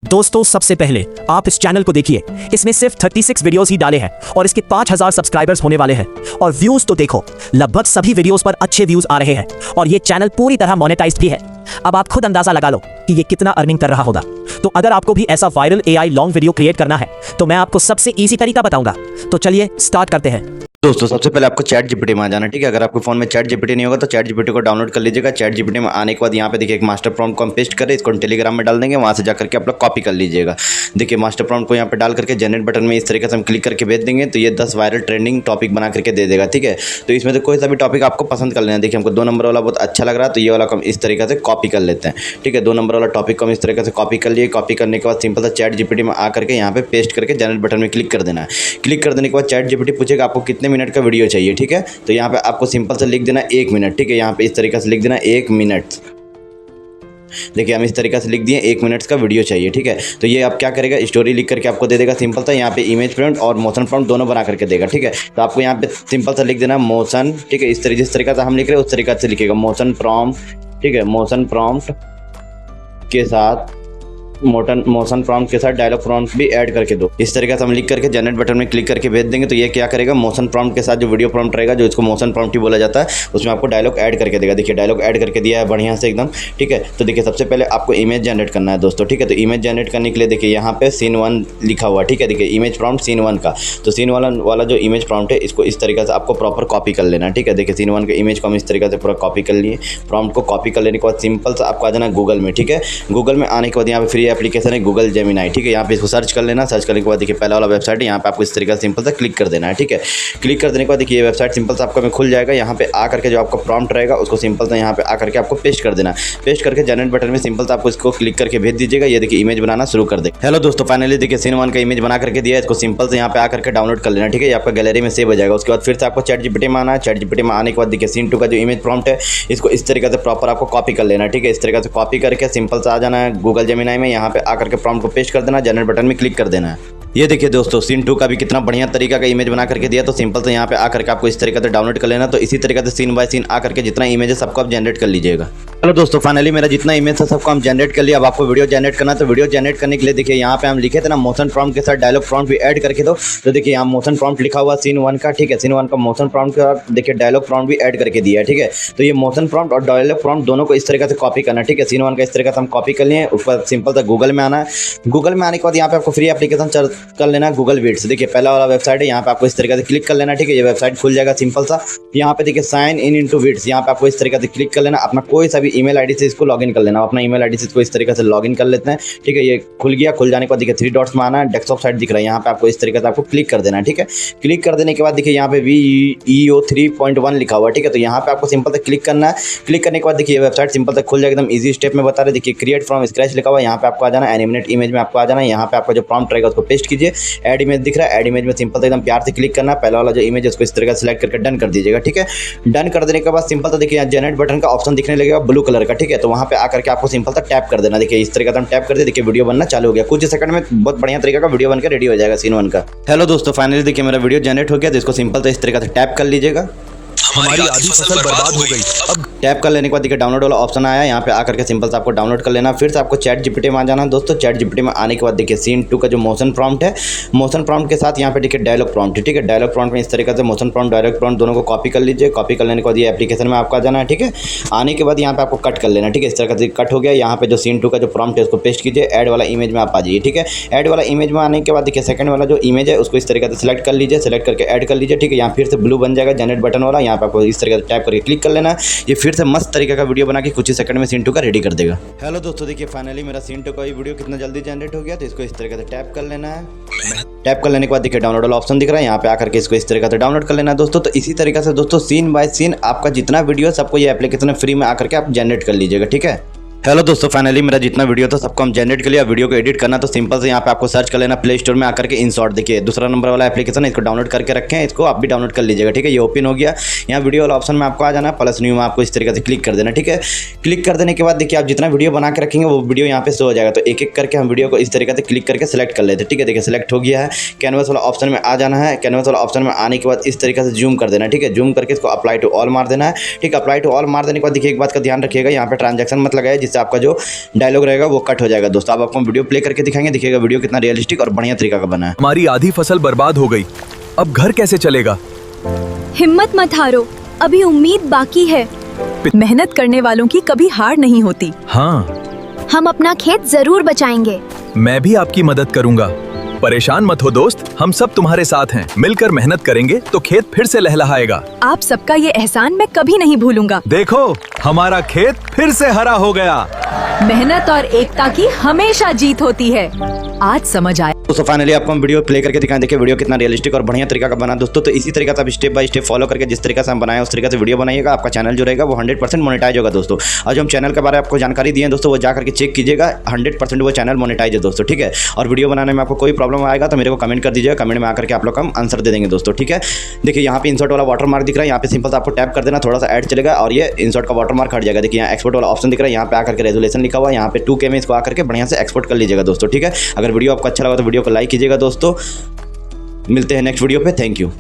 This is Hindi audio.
दोस्तों सबसे पहले आप इस चैनल को देखिए, इसमें सिर्फ 36 वीडियोस ही डाले हैं और इसके 5000 सब्सक्राइबर्स होने वाले हैं। और व्यूज तो देखो, लगभग सभी वीडियोस पर अच्छे व्यूज आ रहे हैं और ये चैनल पूरी तरह मोनेटाइज्ड भी है। अब आप खुद अंदाजा लगा लो कि ये कितना अर्निंग कर रहा होगा। तो अगर आपको भी ऐसा viral AI long video create करना है तो मैं आपको सबसे इजी तरीका बताऊंगा। तो चलिए स्टार्ट करते हैं। दोस्तों सबसे पहले आपको चैट जीपीटी में आ जाना, ठीक है। अगर आपके फोन में चैट जीपीटी नहीं होगा तो चैट जीपीटी को डाउनलोड कर लीजिएगा। चैट जीपीटी में आने के बाद यहाँ पे देखिए एक मास्टर प्रॉम्प्ट को हम पेस्ट करें, इसको टेलीग्राम में डाल देंगे, वहाँ से जाकर के आप लोग कॉपी कर लीजिएगा। देखिए मास्टर प्रॉम्प्ट को यहाँ पे डाल करके जनरेट बटन में इस तरीके से हम क्लिक करके भेज देंगे तो ये 10 वायरल ट्रेंडिंग टॉपिक बना करके दे देगा, ठीक है। तो इसमें तो कोई सा भी टॉपिक आपको पसंद कर लेना। देखिए हमको 2 नंबर वाला बहुत अच्छा लग रहा है तो ये वाला हम इस तरीके से कॉपी कर लेते हैं, ठीक है। 2 नंबर वाला टॉपिक को हम इस तरीके से कॉपी कर लिए। कॉपी करने के बाद सिंपल सा चैट जीपीटी में आकर के यहाँ पे पेस्ट करके जनरेट बटन में क्लिक कर देना है। क्लिक कर देने के बाद चैट जीपीटी पूछेगा आपको कितने मिनट का वीडियो चाहिए, ठीक है। तो यहाँ पे आपको सिंपल से लिख देना 1 मिनट, ठीक है। यहाँ पे इस तरीके से लिख देना 1 मिनट। देखिए हम इस तरीके से लिख दिए 1 मिनट का वीडियो चाहिए, ठीक है। तो ये आप क्या करेगा, स्टोरी लिख करके आपको दे देगा सिंपल सा। यहाँ पे इमेज प्रॉम्प्ट और मोशन प्रॉम्प्ट दोनों बना करके देगा, ठीक है। तो आपको यहाँ पे सिंपल सा लिख देना मोशन, ठीक है। जिस तरीके से हम लिख रहे हैं उस तरीके से लिखेगा मोशन प्रॉम्प्ट, ठीक है। मोशन प्रॉम्प्ट के साथ मोशन प्रॉम्प्ट के साथ डायलॉग प्रॉम्प्ट भी ऐड करके दो। इस तरीके से हम लिख करके जनरेट बटन में क्लिक करके भेज देंगे तो ये क्या करेगा, मोशन प्रॉम्प्ट के साथ जो वीडियो प्रॉम्प्ट रहेगा, जो इसको मोशन प्रॉम्प्ट ही बोला जाता है, उसमें आपको डायलॉग ऐड करके देगा। देखिए डायलॉग ऐड करके दिया है बढ़िया से एकदम, ठीक है। तो देखिए सबसे पहले आपको इमेज जनरेट करना है दोस्तों, ठीक है। तो इमेज जनरेट करने के लिए देखिए यहाँ पे सीन 1 लिखा हुआ, ठीक है। देखिए इमेज प्रॉम्प्ट सीन 1 का, तो सीन वाला जो इमेज प्रॉम्प्ट है इसको इस तरीके से आपको प्रॉपर कॉपी कर लेना, ठीक है। देखिए सीन 1 के इमेज को हम इस तरीके से पूरा कॉपी कर लिए। प्रॉम्प्ट को कॉपी कर लेने के बाद सिंपल से आपको आ जाना गूगल में, ठीक है। गूगल में आने के बाद यहाँ पे फ्री एप्लीकेशन है गूगल जेमिनी, ठीक है। यहाँ पे इसको सर्च कर लेना। सर्च करने के बाद देखिए पहला वाला वेबसाइट है, यहाँ पे आपको इस तरीके से सिंपल से क्लिक कर देना है, ठीक है। क्लिक कर देने के बाद देखिए ये वेबसाइट सिंपल से आपको खुल जाएगा। यहाँ पे आकर के जो आपका प्रॉम्प्ट रहेगा उसको सिंपल से यहाँ पे आकर के आपको पेस्ट कर देना। पेस्ट करके जनरेट बटन में सिंपल से आपको इसको क्लिक करके भेज दीजिएगा। ये देखिए इमेज बनाना शुरू कर दे। हेलो दोस्तों, फाइनली देखिए सीन 1 का इमेज बना करके दिया है। इसको सिंपल से यहाँ पे आकर के डाउनलोड कर लेना, ठीक है। ये आपका गैलरी में सेव हो जाएगा। उसके बाद फिर से आपको चैट जीपीटी में आना है। चैट जीपीटी में आने के बाद देखिए सीन 2 का जो इमेज प्रॉम्प्ट है इसको इस तरीके से प्रॉपर आपको कॉपी कर लेना, ठीक है। इस तरीके से कॉपी करके सिंपल से आ जाना है गूगल जेमिनी में। यहाँ पे आकर के प्रॉम्प्ट को पेस्ट कर देना, जनरेट बटन में क्लिक कर देना है। ये देखिए दोस्तों सीन 2 का भी कितना बढ़िया तरीका का इमेज बना करके दिया। तो सिंपल से यहाँ पे आकर के आपको इस तरीके से डाउनलोड कर लेना। तो इसी तरीके से सीन बाय सीन आकर के जितना इमेज है सबको आप जनरेट कर लीजिएगा। चलो दोस्तों फाइनली मेरा जितना इमेज था सबको हम जनरेट कर लिया। अब आपको वीडियो जनरेट करना है तो वीडियो जनरेट करने के लिए देखिए यहाँ पे हम लिखे थे ना मोशन प्रॉम्प्ट के साथ डायलॉग प्रॉम्प्ट भी ऐड करके दो। तो देखिए यहाँ मोशन प्रॉम्प्ट लिखा हुआ सीन 1 का, ठीक है। सीन 1 का मोशन प्रॉम्प्ट का देखिए डायलॉग प्रॉम्प्ट भी ऐड करके दिया है, ठीक है। तो ये मोशन प्रॉम्प्ट और डायलॉग प्रॉम्प्ट दोनों को इस तरीके से कॉपी करना, ठीक है। सीन 1 का इस तरीके से हम कॉपी कर लिए। ऊपर सिंपल से गूगल में आना है। गूगल में आने के बाद यहाँ पे आपको फ्री एप्लीकेशन कर लेना गूगल विड्स। देखिए पहला वाला वेबसाइट है, यहाँ पे आपको इस तरीके से क्लिक कर लेना, ठीक है। ये वेबसाइट खुल जाएगा सिंपल सा। यहाँ पे देखिए साइन इन इनटू विड्स, यहाँ पे आपको इस तरीके से क्लिक कर लेना। अपना कोई सा भी ईमेल आईडी से इसको लॉगिन कर लेना। अपना ईमेल आईडी से इसको इस तरीके से लॉगिन कर लेते हैं, ठीक है। ये खुल गया। खुल जाने के बाद देखिए 3 डॉट्स में आना है, डेस्कटॉप साइट दिख रहा है, यहाँ पे आपको इस तरीके से आपको क्लिक कर देना है, ठीक है। क्लिक कर देने के बाद देखिए यहाँ पे VEO 3.1 लिखा हुआ है, ठीक है। तो यहाँ पे आपको सिंपल से क्लिक करना है। क्लिक करने के बाद देखिए ये वेबसाइट सिंपल से खुल जाएगा, एकदम ईजी स्टेप में बता रहे। देखिए क्रिएट फ्रॉम स्क्रैच लिखा हुआ है, यहाँ पे आपको आ जाना। एनिमेट इमेज में आपको आ जाना। यहाँ पे आपका जो प्रॉम्प्ट रहेगा उसको पेस्ट कीजिए। ऐड इमेज दिख रहा है, ऐड इमेज में सिंपल से एकदम प्यार से क्लिक करना है। पहला वाला जो इमेज है उसको इस तरीके से सिलेक्ट करके डन कर दीजिएगा, ठीक है। डन कर देने के बाद सिंपल से देखिए यहाँ जनरेट बटन का ऑप्शन दिखने लगेगा ब्लू कलर का, ठीक है। तो वहाँ पे आकर के आपको सिंपल सा टैप कर देना। देखिए इस तरीके से हम टैप कर दिए। देखिए वीडियो बनना चालू हो गया। कुछ सेकंड में बहुत बढ़िया तरीके का वीडियो बनकर रेडी हो जाएगा सीन 1 का। हेलो दोस्तों फाइनली देखिए मेरा वीडियो जनरेट हो गया। तो इसको सिंपल से इस तरीके से टैप कर लीजिएगा। हमारी आधी फसल बर्बाद हो गई। अब टैप कर लेने के बाद देखिए डाउनलोड वाला ऑप्शन आया। यहाँ पे आकर के सिंपल से आपको डाउनलोड कर लेना। फिर से आपको चैट जीपीटी में आ जाना है दोस्तों। चैट जीपीटी में आने के बाद देखिए सीन 2 का जो मोशन प्रॉम्प्ट है, मोशन प्रॉम्प्ट के साथ यहाँ पे देखिए डायलॉग प्रॉम्प्ट है, ठीक है। डायलॉग प्रॉम्प्ट में इस तरीके से मोशन प्रॉम्प्ट डायलॉग प्रॉम्प्ट दोनों को कॉपी कर लीजिए। कॉपी कर लेने के बाद ये एप्लीकेशन में आपको आ जाना है, ठीक है। आने के बाद यहाँ पे आपको कट कर लेना, ठीक है। इस तरह से कट हो गया। यहाँ पे जो सीन 2 का जो प्रॉम्प्ट है उसको पेस्ट कीजिए। ऐड वाला इमेज में आप आ जाइए, ठीक है। ऐड वाला इमेज में आने के बाद देखिए सेकंड वाला जो इमेज है उसको इस तरीके से सिलेक्ट कर लीजिए। सिलेक्ट करके ऐड कर लीजिए, ठीक है। यहाँ फिर से ब्लू बन जाएगा जनरेट बटन वाला। यहाँ पे आपको इस तरीके से टैप करके क्लिक कर लेना। ये फिर से मस्त तरीके का वीडियो बना के कुछ ही सेकंड में सीन 2 का रेडी कर देगा। हेलो दोस्तों देखिए फाइनली मेरा सीन 2 का ये वीडियो कितना जल्दी जनरेट हो गया। तो इसको इस तरीके से टैप कर लेना है। टैप कर लेने के बाद देखिए डाउनलोड वाला ऑप्शन दिख रहा है, यहाँ पे आकर के इसको इस तरीके से डाउनलोड कर लेना है दोस्तों। तो इसी तरीके से दोस्तों सीन बाय सीन आपका जितना वीडियो सबको ये एप्लीकेशन फ्री में आकर के आप जनरेट कर लीजिएगा, ठीक है। हेलो दोस्तों फाइनली मेरा जितना वीडियो था सबको हम जनरेट कर लिया। वीडियो को एडिट करना तो सिंपल से यहाँ पे आपको सर्च कर लेना प्ले स्टोर में आकर के InShot। देखिए दूसरा नंबर वाला एप्लीकेशन है, इसको डाउनलोड करके रखें। इसको आप भी डाउनलोड कर लीजिएगा, ठीक है। ये ओपन हो गया। यहाँ वीडियो वाला ऑप्शन में आपको आ जाना, प्लस न्यू में आपको इस तरीके से क्लिक कर देना, ठीक है। क्लिक कर देने के बाद देखिए आप जितना वीडियो बना के रखेंगे वो वीडियो यहाँ पे शो हो जाएगा। तो एक एक करके हम वीडियो को इस तरीके से क्लिक करके सेलेक्ट कर लेते हैं, ठीक है। देखिए सेलेक्ट हो गया है। कैनवस वाला ऑप्शन में आ जाना है। कैनवस वाला ऑप्शन में आने के बाद इस तरीके से जूम कर देना, ठीक है। जूम करके इसको अप्लाई टू ऑल मार देना है, ठीक है। अप्लाई टू ऑल मार देने के बाद देखिए एक बात का ध्यान रखिएगा, यहाँ पे ट्रांजैक्शन मत लगाइए जिससे से आपका जो डायलॉग रहेगा वो कट हो जाएगा दोस्तों। अब आपको वीडियो प्ले करके दिखाएंगे, देखिएगा वीडियो कितना रियलिस्टिक और बढ़िया तरीका का बना है। हमारी आधी फसल बर्बाद हो गई, अब घर कैसे चलेगा? हिम्मत मत हारो, अभी उम्मीद बाकी है। मेहनत करने वालों की कभी हार नहीं होती। हाँ, हम अपना खेत जरूर बचाएंगे। मैं भी आपकी मदद करूंगा। परेशान मत हो दोस्त, हम सब तुम्हारे साथ हैं। मिलकर मेहनत करेंगे तो खेत फिर से लहलहाएगा। आप सबका ये एहसान मैं कभी नहीं भूलूंगा। देखो, हमारा खेत फिर से हरा हो गया। मेहनत और एकता की हमेशा जीत होती है। आज समझ आया। दोस्तों फाइनली आपको हम वीडियो प्ले करके दिखाएं, देखिए वीडियो कितना रियलिस्टिक और बढ़िया तरीका का बना दोस्तों। तो इसी तरीका से आप स्टेप बाय स्टेप फॉलो करके जिस तरीके से हम बनाए उस तरीके से वीडियो बनाइएगा, आपका चैनल जो रहेगा वो 100% मोनेटाइज होगा दोस्तों। और जो हम चैनल के बारे में आपको जानकारी दी है दोस्तों, वो जा करके चेक कीजिएगा, 100% वो चैनल मोनेटाइज है दोस्तों, ठीक है। और वीडियो बनाने में आपको कोई प्रॉब्लम आएगा तो मेरे को कमेंट कर दीजिएगा, कमेंट में आकर के आप लोग हम आंसर दे देंगे दोस्तों, ठीक है। देखिए यहाँ पे इंसर्ट वाला वाटर मार्क दिख रहा है, यहाँ पे सिंपल से आपको टैप कर देना, थोड़ा सा ऐड चलेगा और ये इंसर्ट का वाटर मार्क हट जाएगा। देखिए यहाँ एक्सपोर्ट वाला ऑप्शन दिख रहा है, यहाँ पे आकर के रेजोल्यूशन लिखा हुआ है, यहाँ पे 2K में इसको आकर के बढ़िया से एक्सपोर्ट कर लीजिएगा दोस्तों, ठीक है। अगर वीडियो आपको अच्छा लगा तो वीडियो को लाइक कीजिएगा दोस्तों। मिलते हैं नेक्स्ट वीडियो पे, थैंक यू।